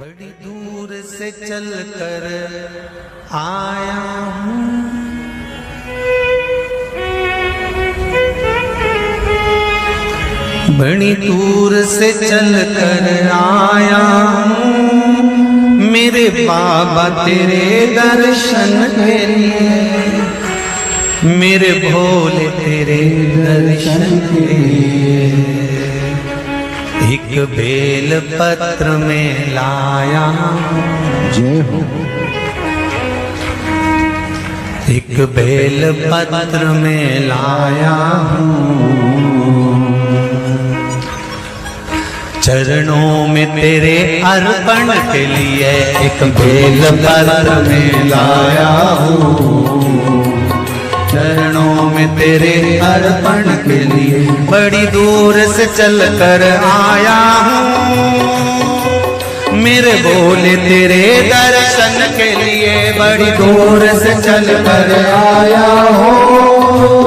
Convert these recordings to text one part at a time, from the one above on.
बड़ी दूर से चल कर आया हूँ, बड़ी दूर से चल कर आया हूँ, मेरे बाबा तेरे दर्शन के लिए, मेरे भोले तेरे दर्शन के लिए। एक बेल पत्र में लाया जय हो। एक बेल पत्र में लाया हूँ, चरणों में तेरे अर्पण के लिए एक बेल पत्र में लाया हूँ, चरणों में तेरे अर्पण के लिए। बड़ी दूर से चल कर आया हूँ, मेरे भोले तेरे दर्शन के लिए। बड़ी दूर से चल कर आया हूँ,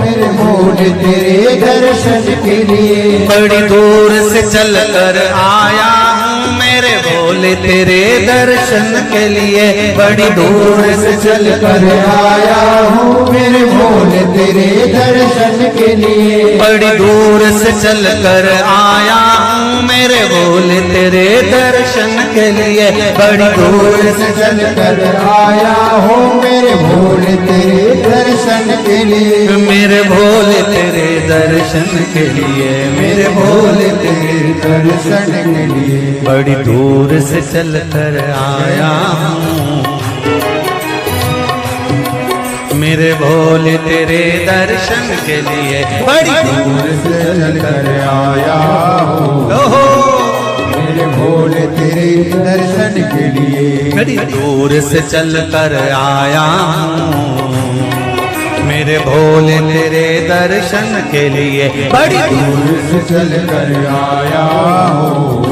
मेरे भोले तेरे दर्शन के लिए। बड़ी दूर से चल कर आया हूँ, मेरे भोले तेरे दर्शन के लिए। बड़ी दूर से चल कर आया हूँ, मेरे भोले तेरे दर्शन के लिए। बड़ी दूर से चल कर आया हूँ, मेरे भोले तेरे दर्शन के लिए। बड़ी दूर से चल कर आया हूँ, मेरे भोले तेरे दर्शन के लिए। मेरे भोले तेरे दर्शन के लिए, मेरे भोले तेरे दर्शन के लिए। बड़ी दूर से चल कर आया हूँ, मेरे भोले तेरे दर्शन के लिए। बड़ी दूर से चल कर आया हूँ, ओहो, मेरे भोले तेरे दर्शन के लिए। बड़ी दूर से चल कर आया हूँ, मेरे भोले तेरे दर्शन के लिए। बड़ी दूर से चल कर आया हूँ,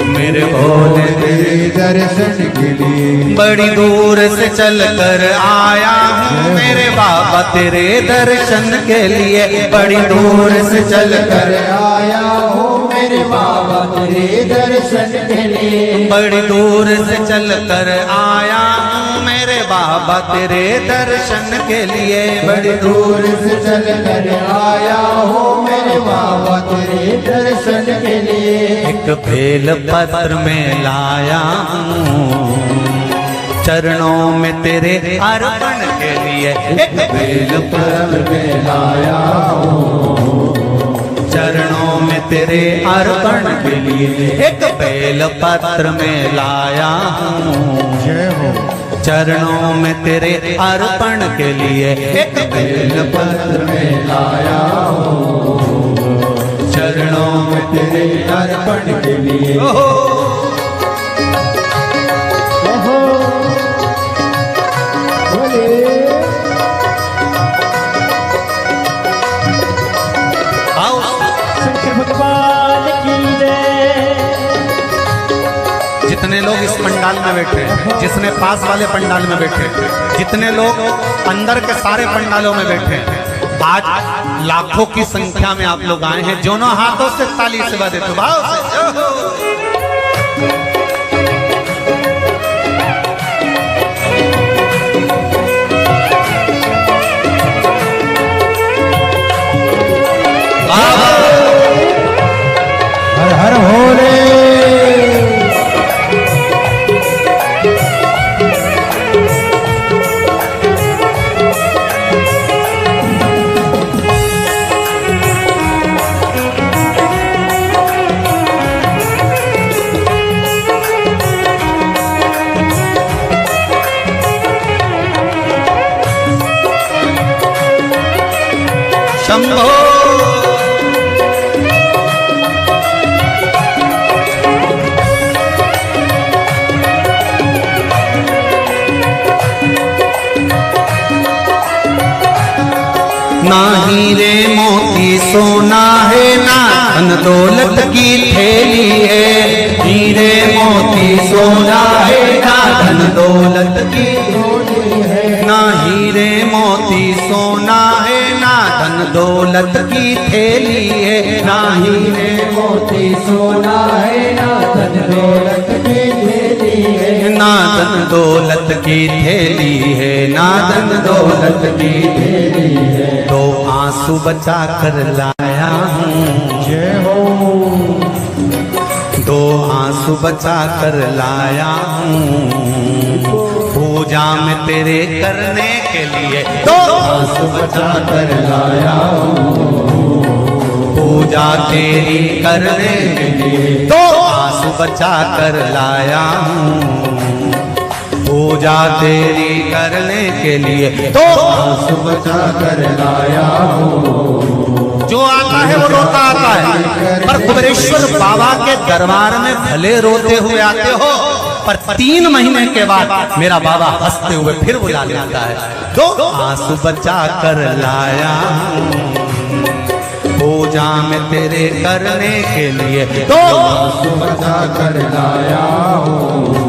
मेरे भोले तेरे दर्शन के लिए। बड़ी दूर से चल कर आया हूँ, मेरे बाबा तेरे दर्शन के लिए। बड़ी दूर से चल कर आया हूँ, मेरे बाबा तेरे दर्शन के लिए। बड़ी दूर से चल कर आया हूँ, मेरे बाबा तेरे दर्शन के लिए। बड़ी दूर से चल कर आया हूँ, मेरे बाबा तेरे दर्शन के लिए। एक बेल पत्र में लाया हूँ, चरणों में तेरे अर्पण के लिए। एक बेल पत्र में लाया हूँ, चरणों में तेरे अर्पण के लिए। एक बेल पत्र में लाया हूँ, जय हो। चरणों में तेरे अर्पण के लिए। एक बेल पत्र में लाया हूँ, चरणों में तेरे अर्पण के लिए। जितने लोग इस पंडाल में बैठे, जिसने पास वाले पंडाल में बैठे, जितने लोग अंदर के सारे पंडालों में बैठे, आज लाखों की संख्या में आप लोग आए हैं। दोनों हाथों से ताली से बजा देते भाव से। हर हर भोले। शंभो ना हीरे मोती सोना है, ना धन दौलत की थैली है। हीरे मोती सोना है, ना धन दौलत की थैली है। ना हीरे मोती सोना है, ना धन दौलत की थैली है, ना हीरे मोती सोना है, ना धन दौलत की थैली है, ना धन दौलत की थैली है, ना धन दौलत की थैली है। दो आंसू बचा कर लाया हूँ, जय हो। दो आंसू बचा कर लाया हूँ, पूजा में तेरे करने के लिए दो आंसू बचा कर लाया हूँ, पूजा तेरी करने के लिए दो आंसू बचा कर लाया हूँ, पूजा तेरी करने के लिए दो आंसू बचा कर लाया हूँ। जो आता है वो रोता आता है, पर कुबेरेश्वर बाबा के दरबार में भले रोते हुए आते हो, पर 3 महीने के बाद मेरा बाबा हंसते हुए फिर बुला लेता है। दो आंसू बचा कर लाया हूँ, पूजा में तेरे करने के लिए दो आंसू बचा कर लाया हूँ,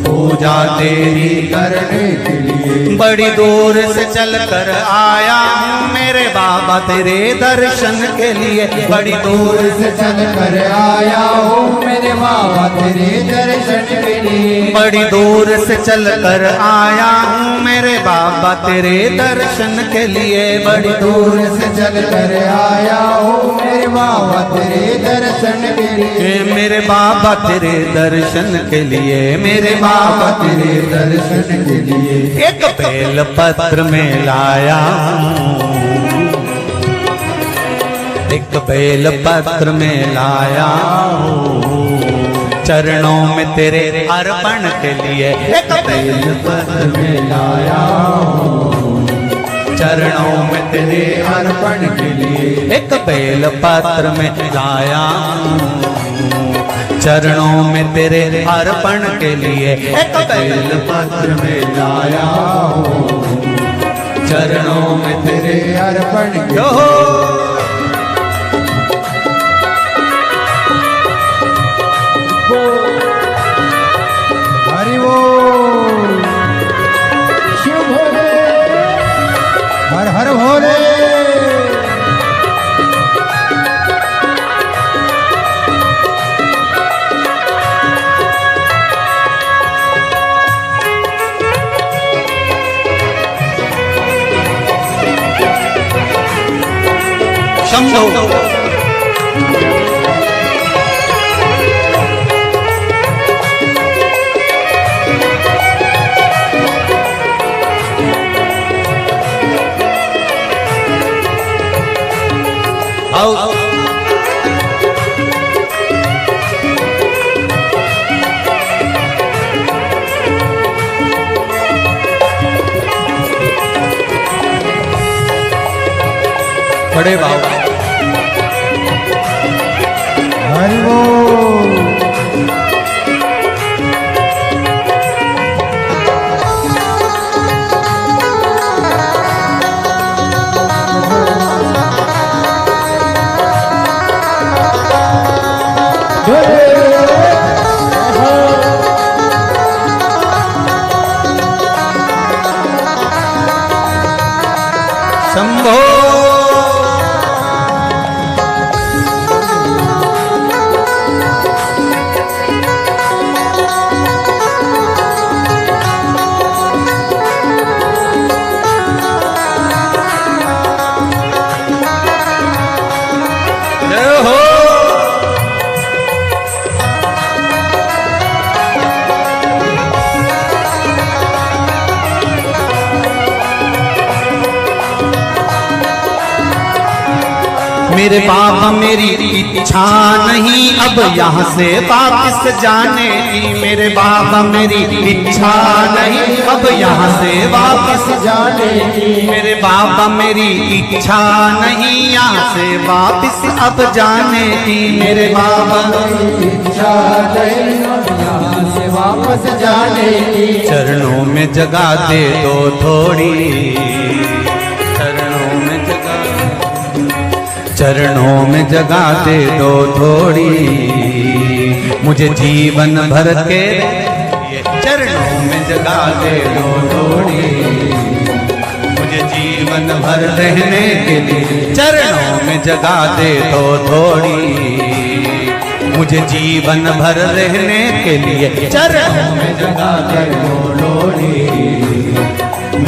पूजा तेरी करने के लिए बड़ी दूर से चल कर आया हूँ मेरे बाबा तेरे दर्शन के लिए, बड़ी दूर से चल कर आया हूँ मेरे बाबा तेरे दर्शन के लिए, बड़ी दूर से चल कर आया हूँ मेरे बाबा तेरे दर्शन के लिए, बड़ी दूर से चल कर आया हूँ मेरे बाबा तेरे दर्शन के लिए, मेरे बाबा तेरे दर्शन के लिए, मेरे बाबा तेरे दर्शन के लिए। एक बेल पत्र में लाया हूँ, एक बेल पत्र में लाया हूँ, चरणों में तेरे अर्पण के लिए एक बेल पत्र में लाया हूँ, चरणों में तेरे अर्पण के लिए एक बेल पत्र में लाया हूँ, चरणों में तेरे अर्पण के लिए एक बेल पत्र में लाया हूँ, चरणों में तेरे अर्पण के जो हरि वो शिव भोले, हर हर भोले। शंभो आओ बड़े बाबा हरि वो शंभो जय हो मेरे बाबा मेरी इच्छा नहीं अब यहाँ से वापस जाने की, मेरे बाबा मेरी इच्छा नहीं अब यहाँ से वापस जाने की, मेरे बाबा मेरी इच्छा नहीं यहाँ से वापस अब जाने की, मेरे बाबा इच्छा नहीं यहाँ से वापस जाने की, चरणों में जगह दे दो थोड़ी, चरणों में जगह चरणों में जगह दे दो थोड़ी, मुझे जीवन भर के चरणों में जगह दे दो थोड़ी, मुझे जीवन भर रहने के लिए चरणों में जगा दे तो थोड़ी। मुझे जीवन भर रहने के लिए चरणों में जगा दे तो लोड़ी।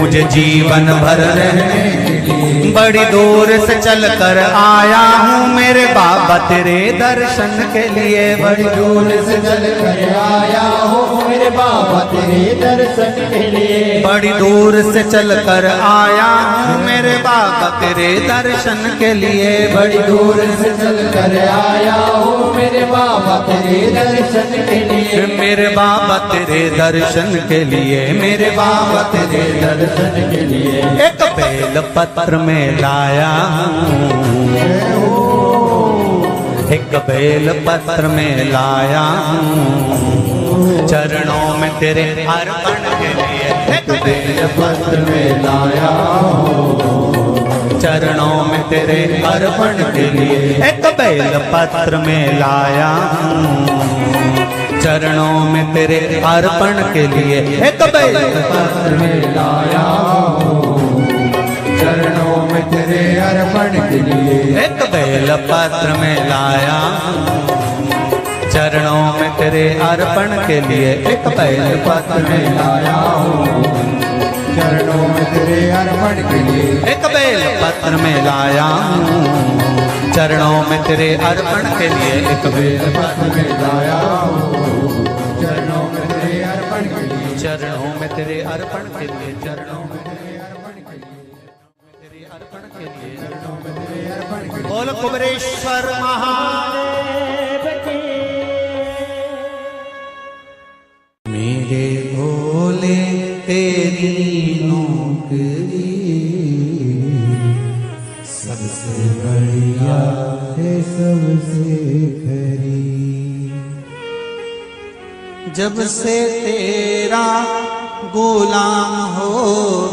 मुझे जीवन भर रहने के लिए बड़ी दूर से चल कर आया हूँ मेरे बाबा तेरे दर्शन के लिए। बड़ी दूर से चल कर आया हूँ मेरे बाबा तेरे दर्शन के लिए। बड़ी दूर से चल कर आया हूँ मेरे बाबा तेरे दर्शन के लिए। बड़ी दूर से चल कर आया हूँ मेरे बाबा तेरे दर्शन के लिए। मेरे बाबा तेरे दर्शन के लिए, मेरे बाबा तेरे दर्शन के लिए एक बेल पत्र में लाया हूँ। एक बेल पत्र में लाया हूँ चरणों में तेरे अर्पण के लिए। एक बेल पत्र में लाया हूँ चरणों में तेरे अर्पण के लिए। एक बेल पत्र में लाया हूँ चरणों में तेरे अर्पण के लिए। एक बेल पत्र में लाया हूँ चरणों में तेरे अर्पण के लिए। एक बेल पत्र में लाया चरणों में तेरे अर्पण के लिए। एक बेल पत्र में लाया हूँ चरणों में तेरे अर्पण के लिए। एक बेल पत्र में लाया हूँ चरणों में तेरे अर्पण के लिए। एक बेल पत्र में लाया हूँ चरणों में तेरे अर्पण के लिए। चरणों में तेरे अर्पण के लिए। चरणों में तेरे अर्पण के लिए। तेरे अर्पण के लिए। चरणों में तेरे अर्पण के लिए। बोल कुबरेश्वर महादेव की। मेरे भोले तेरी नौकरी सबसे बढ़िया है सबसे खरी। जब से तेरा गुलाम हो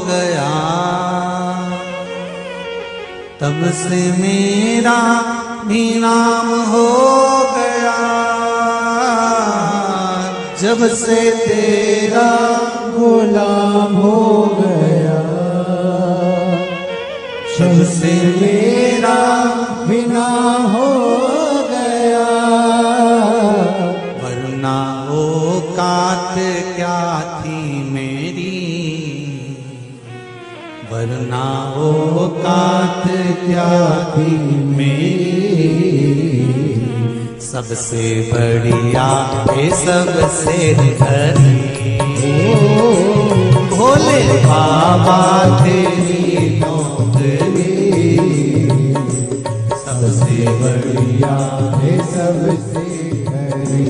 गया तब से मेरा भी नाम हो गया। जब से तेरा गुलाम हो गया जब से मेरा बिना हो गया। वरना औकात क्या थी मेरी, वरना औकात क्या थी मेरी। सबसे बढ़िया है सबसे हरी भोले बाबा तेरी नौकरी। सबसे बढ़िया है सबसे खरी।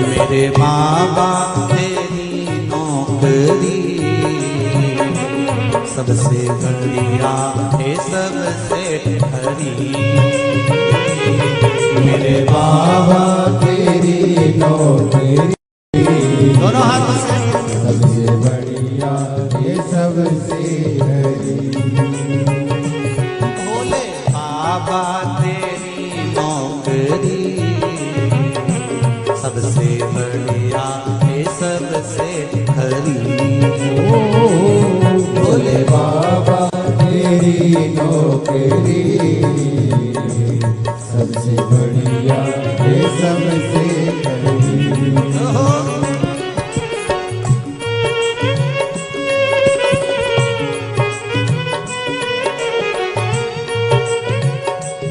मेरे बाबा तेरी नौकरी। सबसे बढ़िया है सबसे हरी। मेरे बाबा तेरी नौकरी दोनों हाथों से सबसे बढ़िया ये सबसे हरी। भोले बाबा तेरी नौकरी। सबसे बढ़िया है सबसे हरी। भोले बाबा तेरी नौकरी सबसे बढ़िया है सबसे खरी।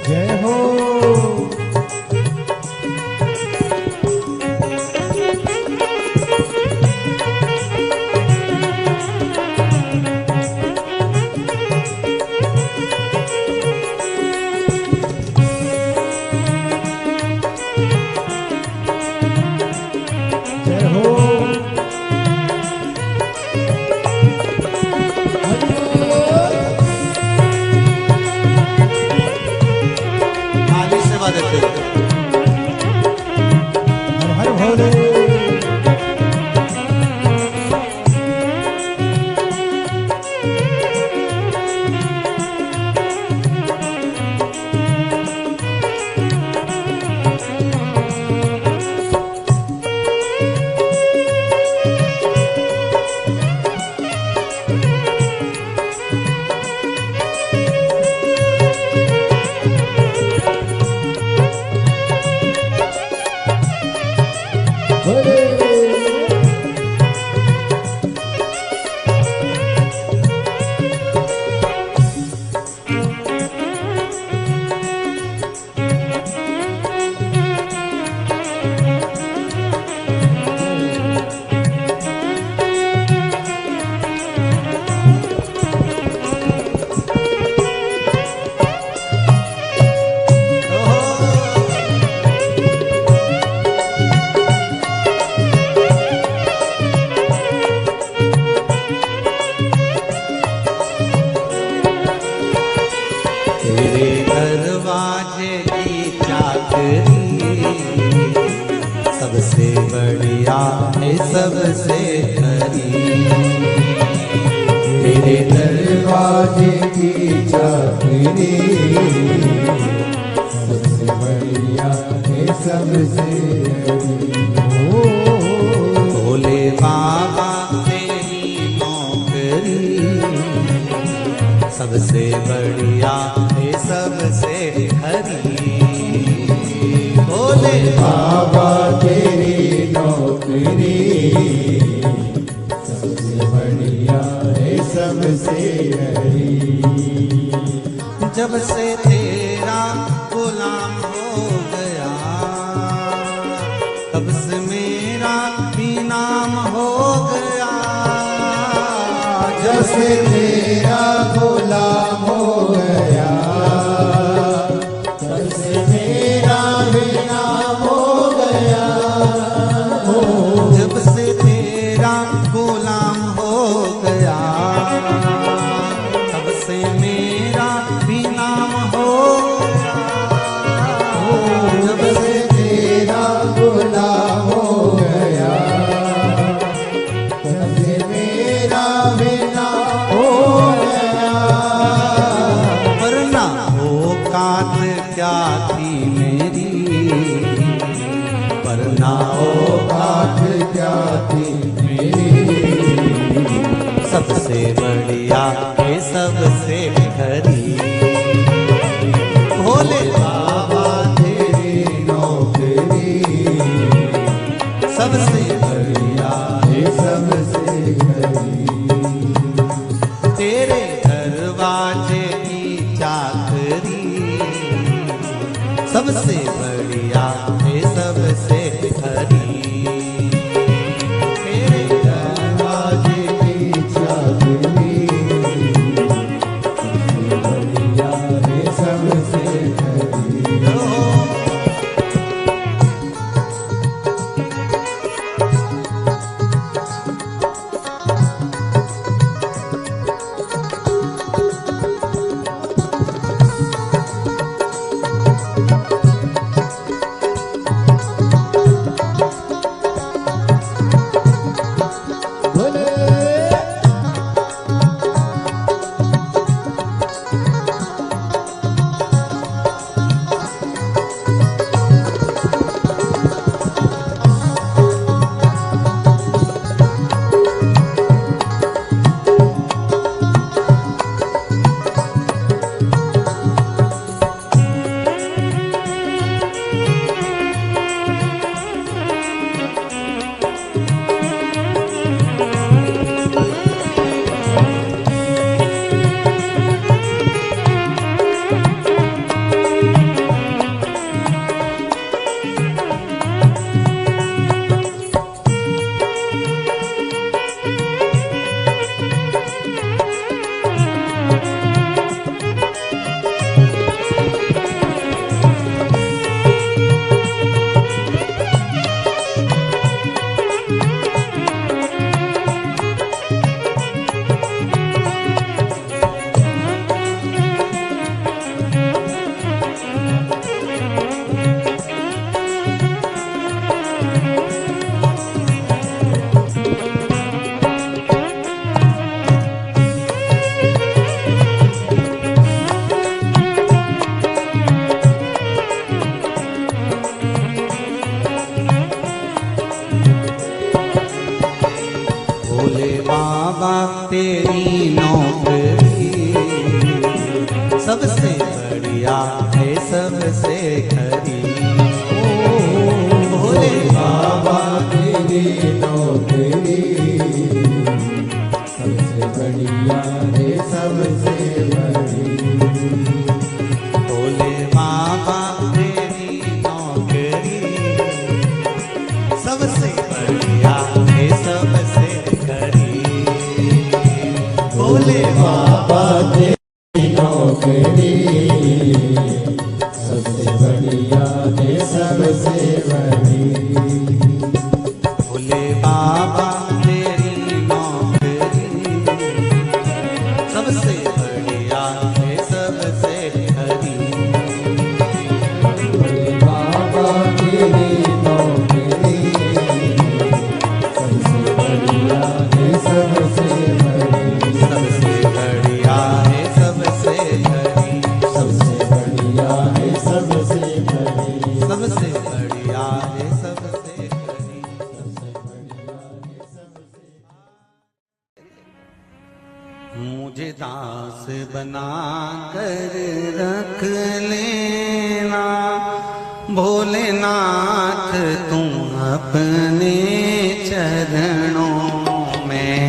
जय हो सबसे बढ़िया है सबसे खरी, तेरे दरवाजे की चाकरी सबसे बढ़िया है सबसे भोले बाबा तेरी नौकरी सबसे बढ़िया है सबसे खरी। भोले बाबा तेरी नौकरी सबसे बढ़िया है सबसे हरी। जब से तेरा गुलाम हो गया तब से मेरा भी नाम हो गया। जब से तेरा गुलाम हो गया तब से मेरा भी नाम हो गया। जब से तेरा गुलाम हो गया तब से मेरा भी नाम हो गया। जब से तेरा गुलाम हो गया तब से मेरा भी नाम हो गया। वरना औकात क्या थी मेरी, वरना औकात क्या थी मेरी, सबसे बढ़िया है सबसे खरी। भोले बाबा तेरी नौकरी सबसे बढ़िया है सबसे हरी। तेरे दरवाजे की चाकरी सबसे बढ़िया है सबसे खरी। तेरे दरवाजे की चाकरी सबसे बढ़िया है सबसे हरी। भोले बाबा तेरी नौकरी सबसे बढ़िया है सबसे खरी। भोले बाबा तेरी नौकरी सबसे बढ़िया है सबसे बड़ी। भोले बाबा तेरी नौकरी सबसे बढ़िया है सबसे खरी। भोले बाबा तेरी नौकरी सबसे बढ़िया है सबसे बड़ी। भोले बाबा तेरी नौकरी सबसे बढ़िया है सबसे खरी। भोले बाबा तेरी नौकरी सबसे बढ़िया है सबसे बड़ी। सबसे बढ़िया है सबसे खरी। सबसे बढ़िया है सबसे बड़ी। सबसे बढ़िया है सबसे खरी। मुझे दास बना कर रख लेना भोलेनाथ तुम अपने चरणों में।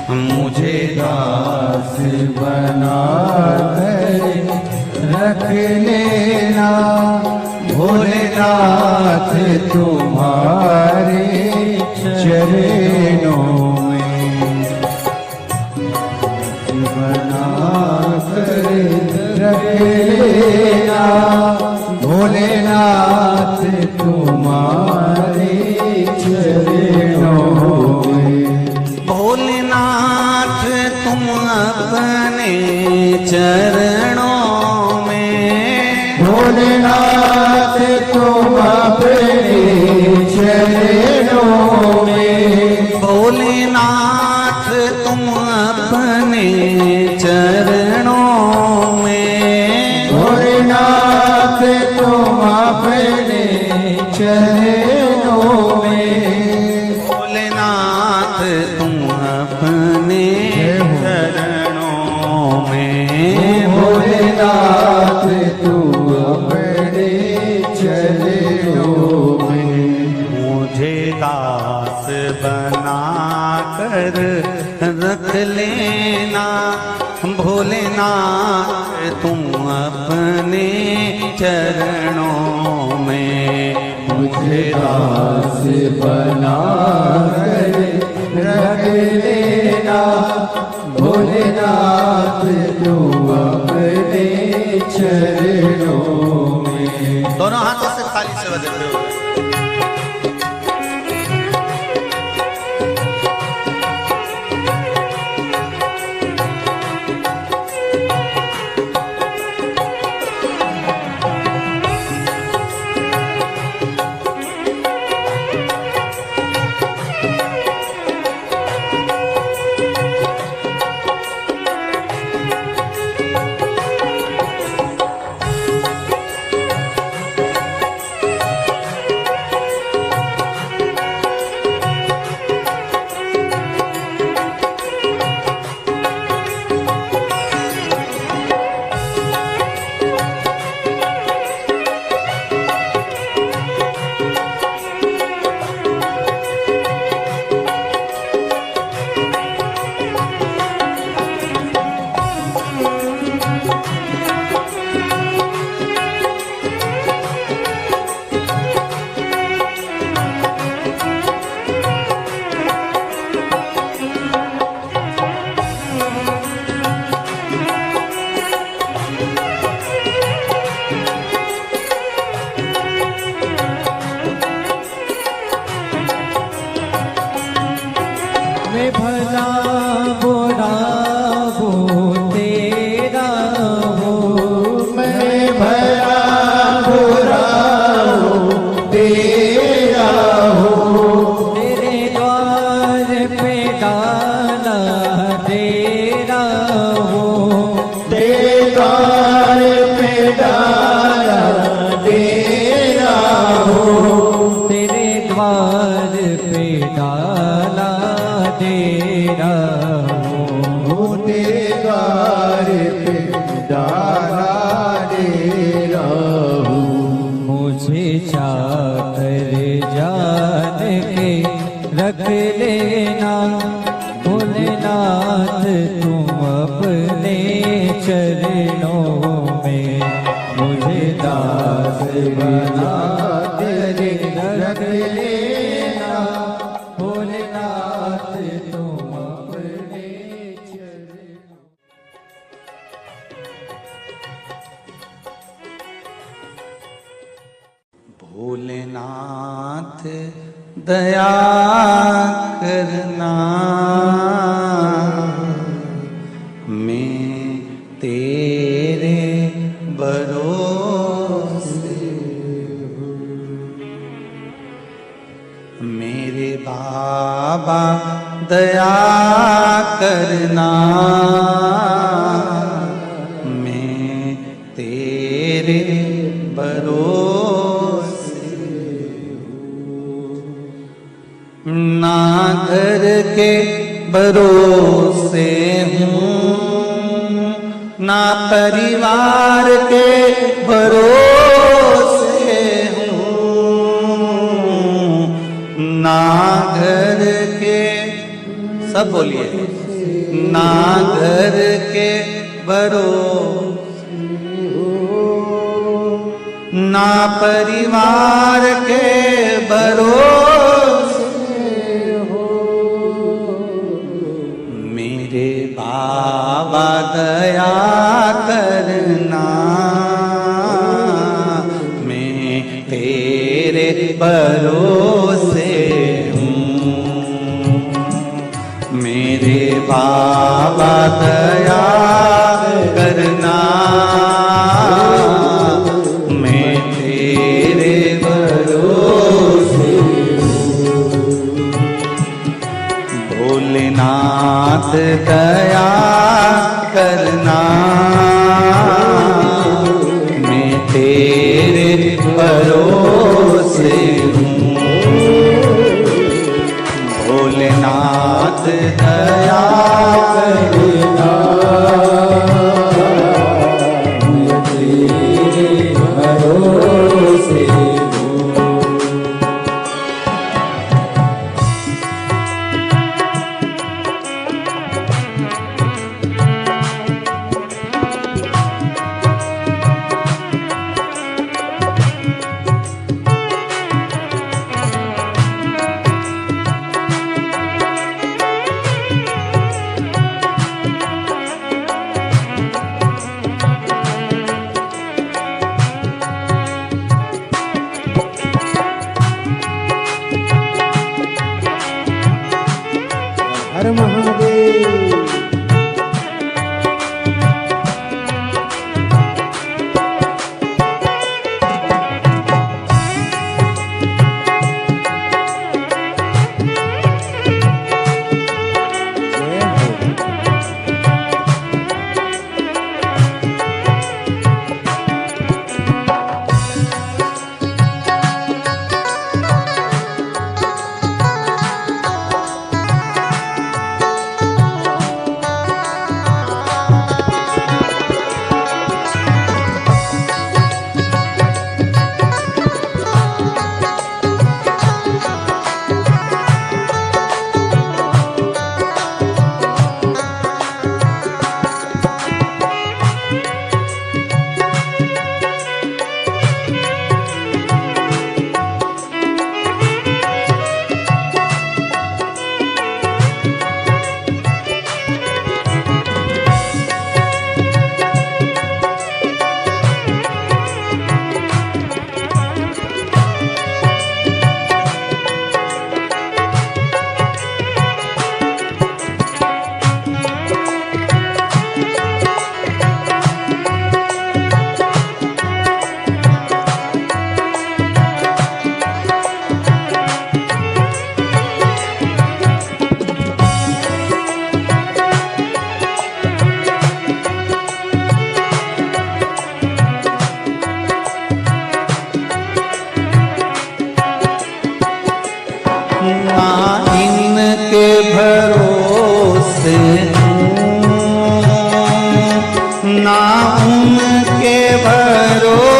मुझे दास बना कर रख लेना भोलेनाथ तुम्हारे चरणों में। बना कर रख लेना भोलेनाथ तुम्हारे चरणों में। भोलेनाथ तुम अपने चरणों में। भोलेनाथ तुम अपने चरणों में। भोलेनाथ तुम अपने चरणों में। भोलेनाथ तुम अपने चरणों में। भोलेनाथ तुम अपने चरणों में। भोलेनाथ तुम अपने चरणों में। मुझे दास बना कर रख लेना भोलेनाथ तुम अपने चरणों में। मुझे दास बना कर रख लेना भोलेनाथ तुम अपने चरणों में। दोनों हाथों से थाली से बजाते हुए मैं भला बुरा वो तेरा हो। मैं भला बुरा हो तेरा हो। तेरे द्वार पे डाला तेरा हो। तेरे द्वार पे डाला तेरा हो। तेरे द्वार पे डाला तेरा हो। तेरे द्वार पे डाला तेरा हो। मुझे चाकर जान के रख लेना भोलेनाथ तुम अपने चरणों में, मुझे दास बना तेरे रख लेना भोलेनाथ तुम अपने चरणों। भोलेनाथ दया करना, मैं तेरे भरोसे हूँ। मेरे बाबा दया करना, मैं तेरे भरोसे ना घर के भरोसे हूँ, ना परिवार के भरोसे हूँ, ना घर के, सब बोलिए, ना घर के भरोसे हूँ, ना परिवार के भरोसे हो। मेरे बाबा दया करना, मैं तेरे भरोसे हूँ। मेरे बाबा दया करना, मैं तेरे भरोसे हूँ। भोलेनाथ दया करना, मैं तेरे भरोसे हूँ। भोलेनाथ दया करना, मैं तेरे भरोसे हूँ। हर महादेव। ना उनके भरोसे हूँ, ना उनके भरोसे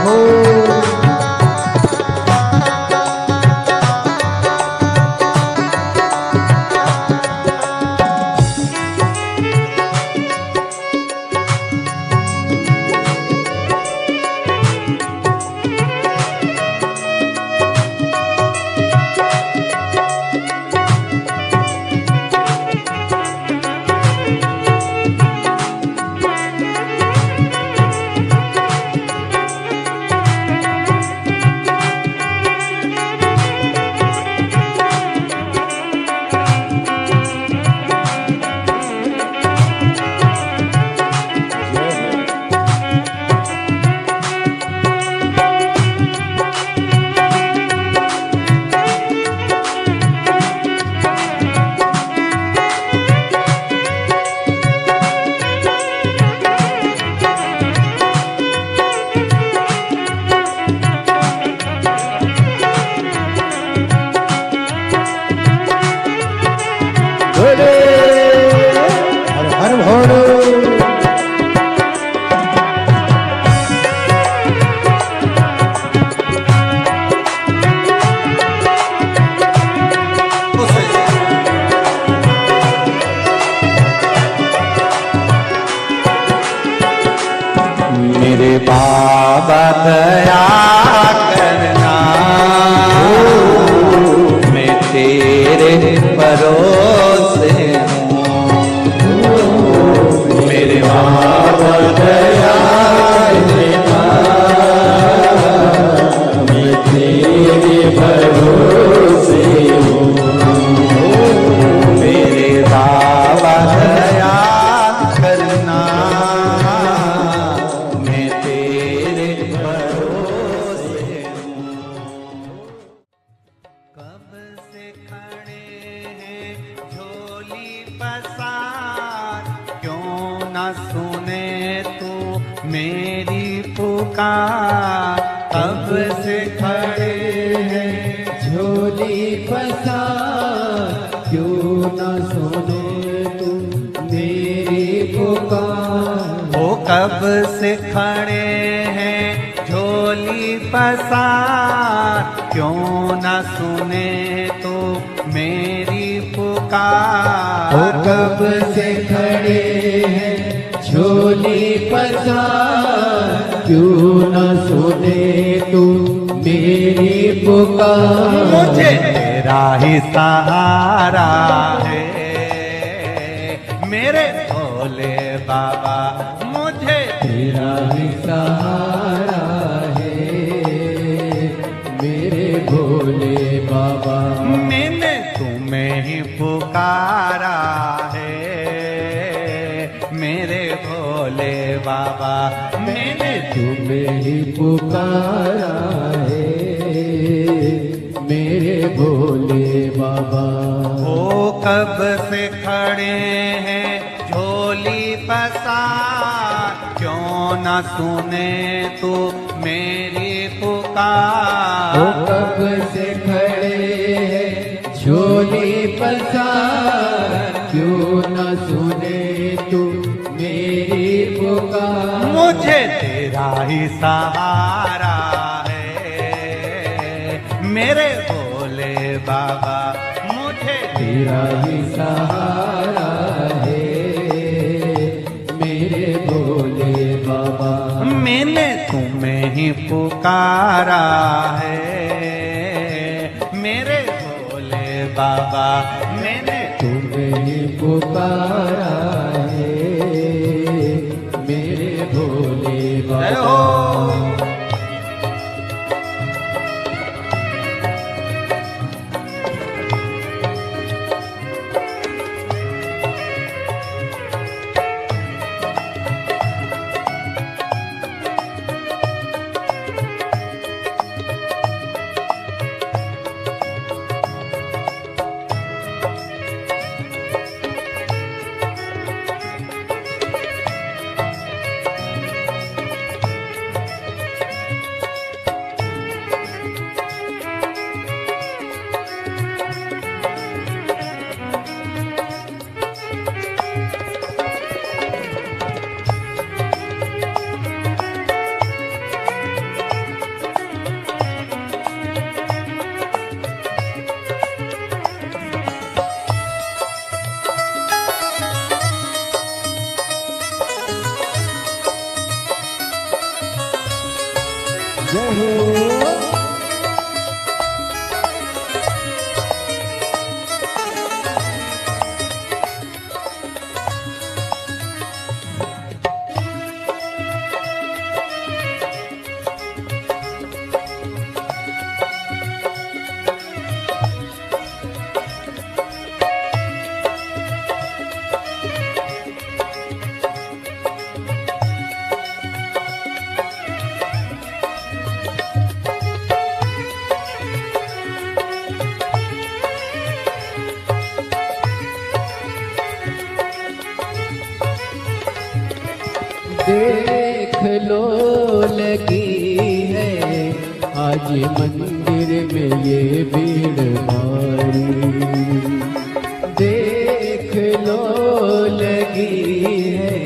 हो। हर हर भोले। मेरे बाबा दया करना, मैं तेरे भरोसे हूँ। मेरे बाबा दया करना, मैं तेरे भरोसे हूँ। मेरे बाबा दया करना, मैं तेरे भरोसे हूँ। कब से खड़े हैं झोली पसार, क्यों न सुने तू मेरी पुकार। कब से खड़े हैं झोली पसार, क्यों न सुने तू मेरी पुकार। ओ कब से खड़े हैं झोली पसार, क्यों न सुने तो मेरी पुकार। ओ कब से खड़े हैं झोली पसार, क्यों न सुने तू मेरी पुकार। मुझे तेरा ही सहारा है मेरे भोले बाबा, मुझे तेरा ही सहारा है मेरे भोले बाबा। मैंने तुम्हें ही पुकारा है मेरे भोले बाबा। मैंने तुम्हें ही पुकारा है मेरे भोले बाबा। ओ कब से खड़े हैं झोली पसार, क्यों न सुने तू मेरी पुकार। ओ कब से खड़े हैं झोली पसार, क्यों न सुने तू मेरी पुकार। मुझे तेरा ही सहारा है मेरे भोले बाबा, मुझे तेरा ही सहारा है मेरे भोले बाबा। मैंने तुम्हें ही पुकारा है मेरे भोले बाबा। मैंने तुम्हें ही पुकारा है मेरे भोले जय बाबा। हो। जय हो। देख लो लगी है आज मंदिर में ये भीड़ भारी। देख लो लगी है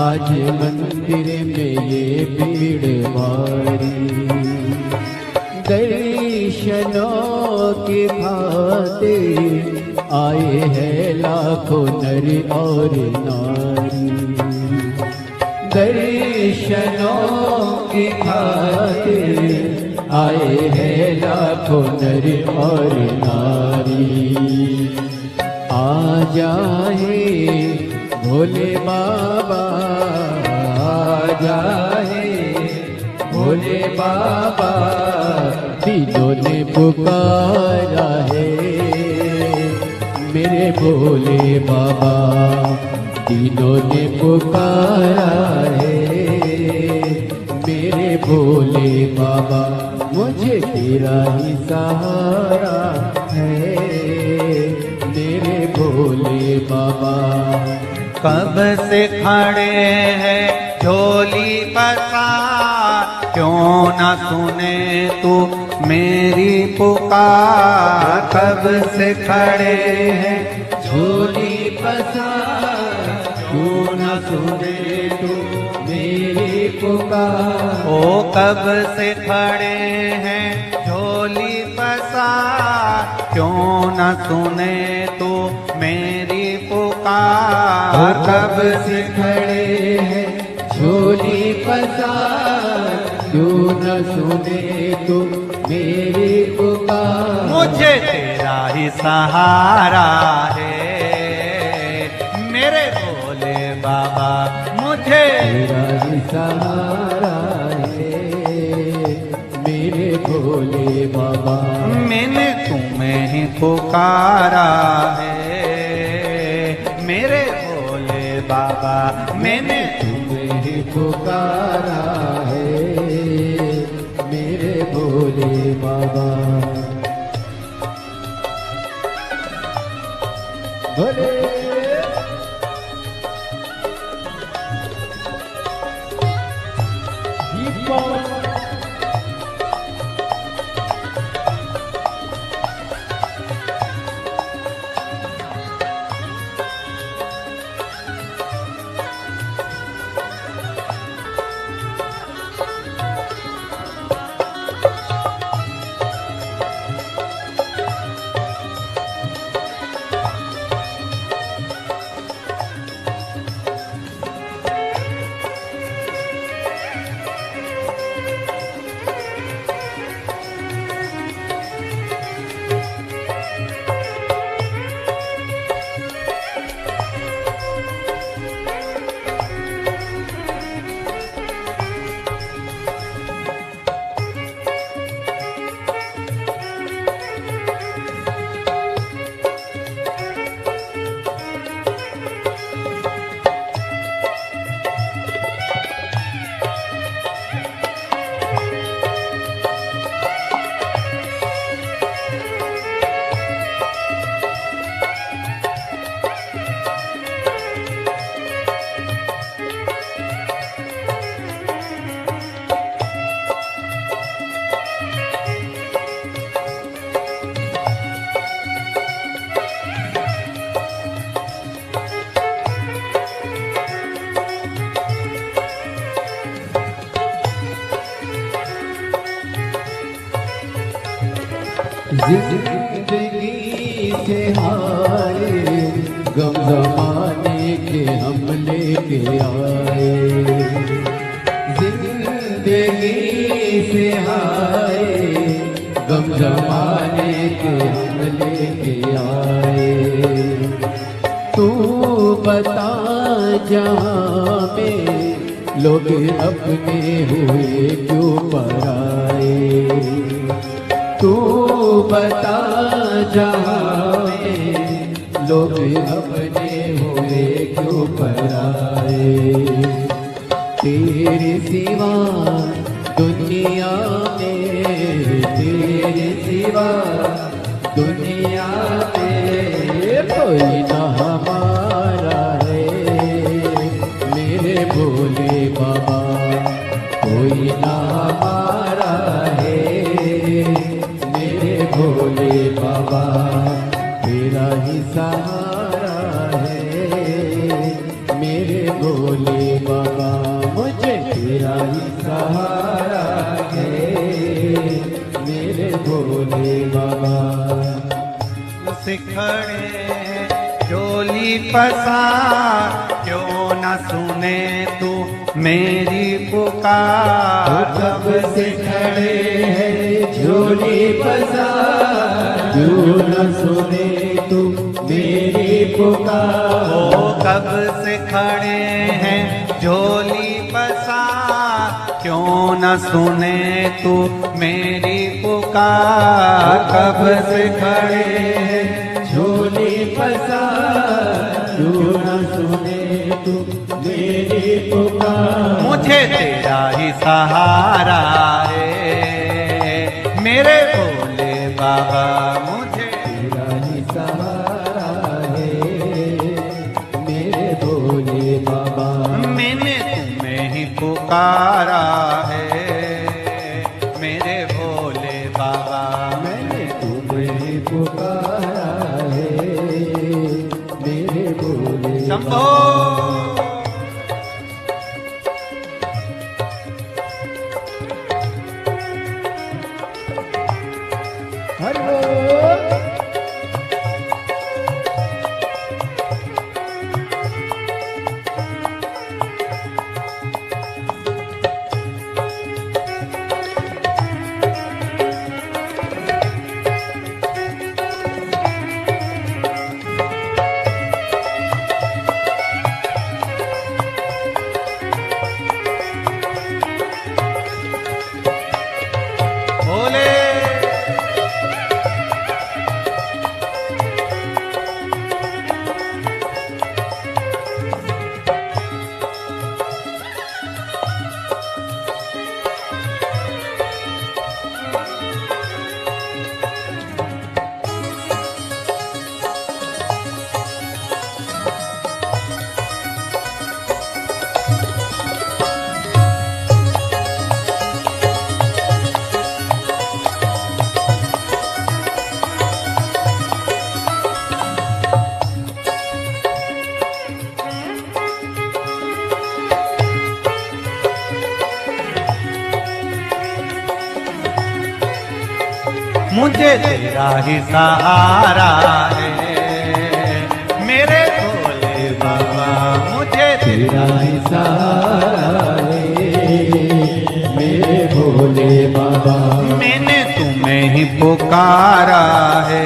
आज मंदिर में ये भीड़ भारी। दर्शनों की खातिर आए हैं लाखों नर और नारी। दर्शनों की खातिर आए हैं लाखों नर और नारी। आ जाए भोले बाबा, आ जाए भोले बाबा, तीनों ने पुकारा है मेरे भोले बाबा। तीनों ने पुकारा है मेरे भोले बाबा। मुझे तेरा ही सहारा है मेरे भोले बाबा। कब से खड़े हैं झोली पसार, क्यों ना सुने तू मेरी पुकार। कब से खड़े हैं झोली पसार, क्यों न सुने तू मेरी पुकार। ओ कब से खड़े हैं झोली पसार, क्यों न सुने तू मेरी पुकार। कब से खड़े हैं झोली पसार, क्यों न सुने तू मेरी पुकार। मुझे तेरा ही सहारा है मेरे भोले बाबा। मुझे तेरा ही सहारा है मेरे भोले बाबा। मैंने तुम्हें ही पुकारा है मेरे भोले बाबा। मैंने तुम्हें ही पुकारा है मेरे भोले बाबा। भोले जिंदगी से हारे गम जमाने के हम लेके आए। जिंदगी जिंदगी से हाय, गम जमाने के हम लेके आए। तू बता जहाँ में लोग अपने हुए क्यों पराए। तू बता जहाँ में लोग अपने हुए क्यों पराए। तेरे सिवा दुनिया में, तेरे सिवा दुनिया में कोई ना हमारा है। मेरे भोले बाबा कोई ना हमारा है। मेरे भोले बाबा तेरा ही सहारा है। मेरे भोले बाबा मुझे तेरा ही सहारा है। मेरे भोले बाबा सिखड़े झोली पसार, क्यों न सुने तू मेरी पुकार। कब से खड़े हैं झोली पसार, क्यों न सुने तू मेरी पुकार। ओ कब से खड़े हैं झोली पसार, क्यों न सुने तू मेरी पुकार। कब से खड़े हैं झोली पसार, क्यों न सुने तू मेरी पुकार। मुझे तेरा ही सहारा है मेरे भोले बाबा, मुझे तेरा ही सहारा है। मेरे भोले बाबा मैंने तुम्हें ही पुकारा है मेरे भोले बाबा। मैंने तुम्हें पुकारा है। मेरे भोले शंभो हरि भोले मुझे तेरा ही सहारा है मेरे भोले बाबा, मुझे तेरा ही सहारा है। मेरे भोले बाबा मैंने तुम्हें ही पुकारा है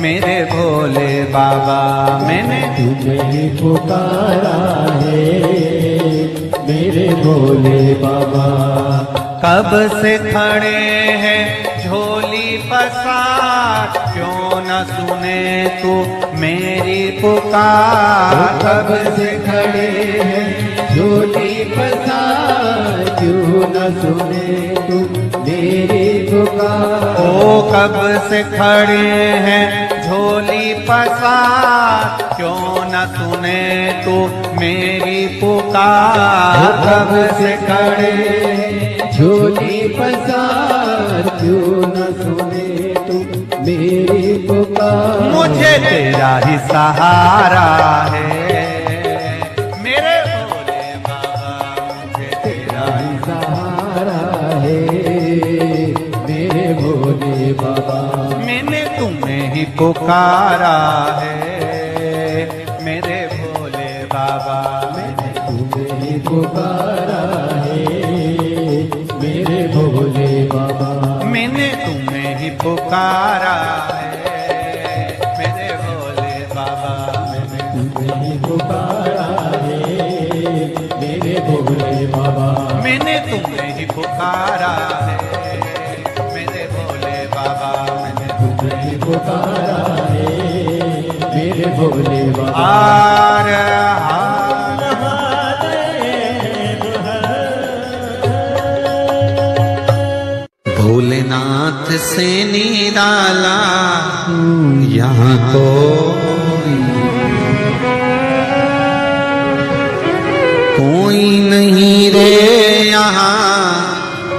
मेरे भोले बाबा। मैंने तुम्हें ही पुकारा है। मेरे भोले बाबा कब से खड़े हैं झोली पसार, क्यों न सुने तू मेरी पुकार। कब से खड़े हैं झोली पसार, क्यों न सुने तू मेरी पुकार। ओ कब से खड़े हैं झोली पसार, क्यों न सुने तू मेरी पुकार। कब से खड़े हैं झोली पसार, क्यों न सुने तू मेरी पुकार। मुझे तेरा ही सहारा है मेरे भोले बाबा, मुझे तेरा ही सहारा है। मेरे भोले बाबा मैंने तुम्हें ही पुकारा है मेरे भोले बाबा। मैंने तुम्हें ही पुकारा है। पुकारा है मेरे भोले बाबा। तुझे ही पुकारा है मेरे भोले बाबा। मैंने तुम्हें ही पुकारा है मेरे भोले बाबा। मैंने तुझे ही पुकारा है मेरे भोले बाबा। हार हार भोलेनाथ से निराला यहाँ कोई नहीं रे, यहाँ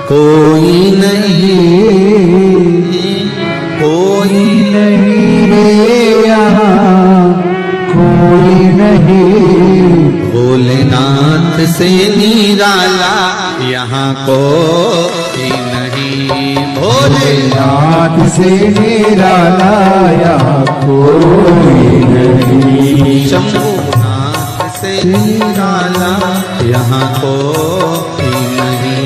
कोई नहीं, कोई नहीं रे यहाँ कोई नहीं। भोलेनाथ से निराला यहाँ कोई नहीं। भोलेनाथ से निराला यहाँ कोई नहीं। शंभुनाथ से निराला यहाँ कोई नहीं।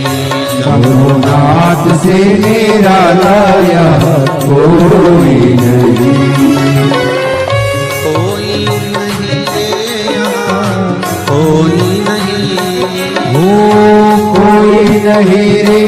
शंभुनाथ से निराला यहाँ कोई नहीं। कोई नहीं रे यहाँ कोई नहीं, कोई नहीं रे